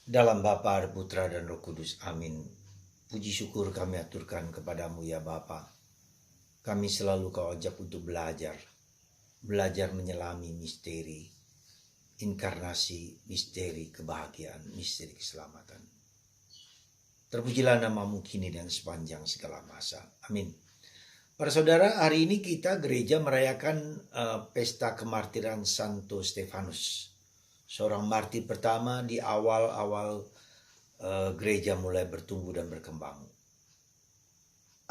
Dalam Bapa, Putra, dan Roh Kudus. Amin. Puji syukur kami aturkan kepadamu ya Bapa. Kami selalu kau ajak untuk belajar. Belajar menyelami misteri inkarnasi, misteri kebahagiaan, misteri keselamatan. Terpujilah namamu kini dan sepanjang segala masa. Amin. Para saudara, hari ini kita gereja merayakan pesta kemartiran Santo Stefanus. Seorang martir pertama di awal-awal gereja mulai bertumbuh dan berkembang.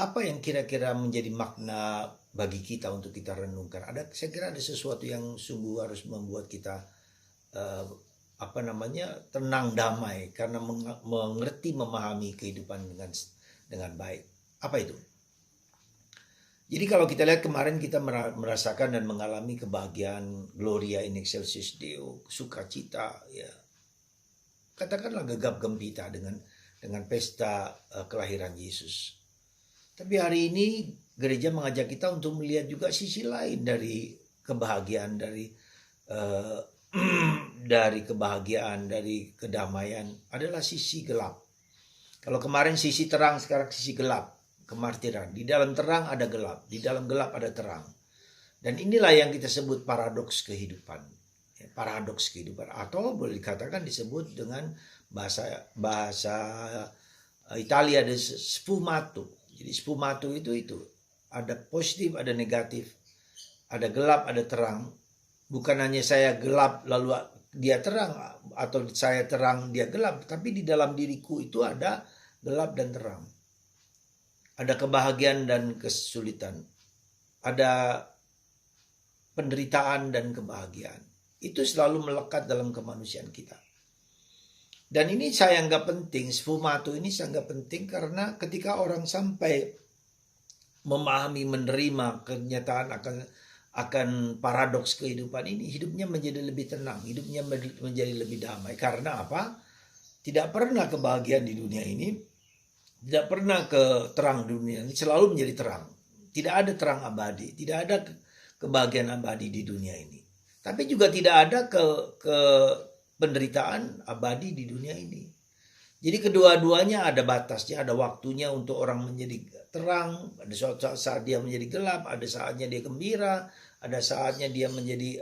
Apa yang kira-kira menjadi makna bagi kita untuk kita renungkan? Saya kira ada sesuatu yang sungguh harus membuat kita tenang, damai, karena mengerti, memahami kehidupan dengan baik. Apa itu? Jadi kalau kita lihat kemarin kita merasakan dan mengalami kebahagiaan, Gloria in excelsis Deo, sukacita, ya, katakanlah gegap gempita dengan pesta kelahiran Yesus. Tapi hari ini gereja mengajak kita untuk melihat juga sisi lain dari kebahagiaan, dari kebahagiaan, dari kedamaian adalah sisi gelap. Kalau kemarin sisi terang, sekarang sisi gelap. Kemartiran, di dalam terang ada gelap, di dalam gelap ada terang. Dan inilah yang kita sebut paradoks kehidupan. Paradoks kehidupan, atau boleh dikatakan disebut dengan bahasa Italia ada sfumato. Jadi sfumato itu ada positif, ada negatif, ada gelap, ada terang. Bukan hanya saya gelap lalu dia terang, atau saya terang dia gelap, tapi di dalam diriku itu ada gelap dan terang. Ada kebahagiaan dan kesulitan. Ada penderitaan dan kebahagiaan. Itu selalu melekat dalam kemanusiaan kita. Dan ini saya anggap penting, sfumato ini saya anggap penting karena ketika orang sampai memahami, menerima kenyataan akan paradoks kehidupan ini, hidupnya menjadi lebih tenang, hidupnya menjadi lebih damai. Karena apa? Tidak pernah kebahagiaan di dunia ini, tidak pernah terang dunia ini selalu menjadi terang. Tidak ada terang abadi, tidak ada kebahagiaan abadi di dunia ini. Tapi juga tidak ada penderitaan abadi di dunia ini. Jadi kedua-duanya ada batasnya, ada waktunya untuk orang menjadi terang, ada saat dia menjadi gelap, ada saatnya dia gembira, ada saatnya dia menjadi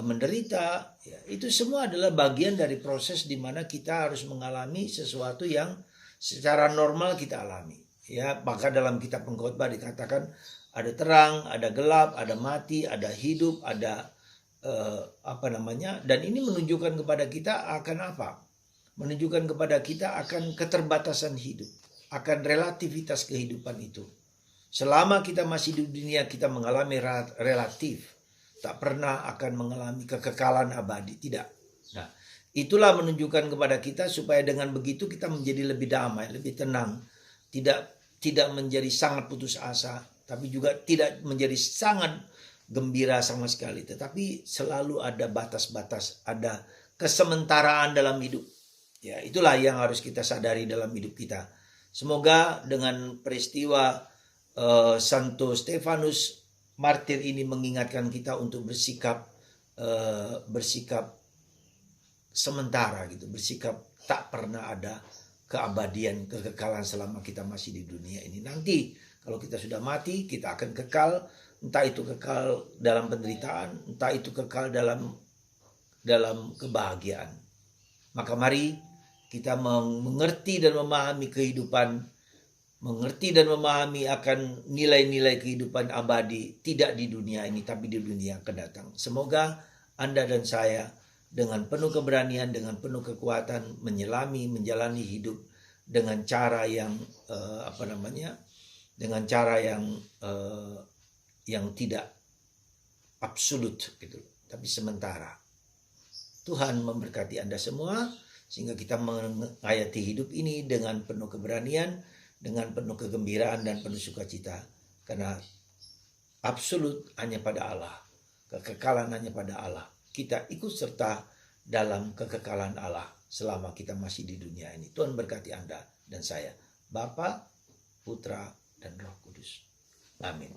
menderita. Ya, itu semua adalah bagian dari proses di mana kita harus mengalami sesuatu yang secara normal kita alami. Ya, maka dalam kitab Pengkhotbah dikatakan ada terang, ada gelap, ada mati, ada hidup, ada dan ini menunjukkan kepada kita akan apa? Menunjukkan kepada kita akan keterbatasan hidup, akan relativitas kehidupan itu. Selama kita masih di dunia, kita mengalami relatif, tak pernah akan mengalami kekekalan abadi, tidak. Nah, itulah menunjukkan kepada kita supaya dengan begitu kita menjadi lebih damai, lebih tenang, tidak menjadi sangat putus asa, tapi juga tidak menjadi sangat gembira sama sekali, tetapi selalu ada batas-batas, ada kesementaraan dalam hidup. Ya, itulah yang harus kita sadari dalam hidup kita. Semoga dengan peristiwa Santo Stefanus martir ini mengingatkan kita untuk bersikap sementara gitu, bersikap tak pernah ada keabadian, kekekalan selama kita masih di dunia ini. Nanti kalau kita sudah mati, kita akan kekal, entah itu kekal dalam penderitaan, entah itu kekal dalam kebahagiaan. Maka mari kita mengerti dan memahami kehidupan, mengerti dan memahami akan nilai-nilai kehidupan abadi, tidak di dunia ini tapi di dunia yang akan datang. Semoga Anda dan saya dengan penuh keberanian, dengan penuh kekuatan menjalani hidup dengan cara yang dengan cara yang tidak absolut gitu, tapi sementara. Tuhan memberkati Anda semua sehingga kita menghayati hidup ini dengan penuh keberanian, dengan penuh kegembiraan dan penuh sukacita, karena absolut hanya pada Allah, kekekalan hanya pada Allah. Kita ikut serta dalam kekekalan Allah selama kita masih di dunia ini. Tuhan berkati Anda dan saya, Bapa, Putra, dan Roh Kudus. Amin.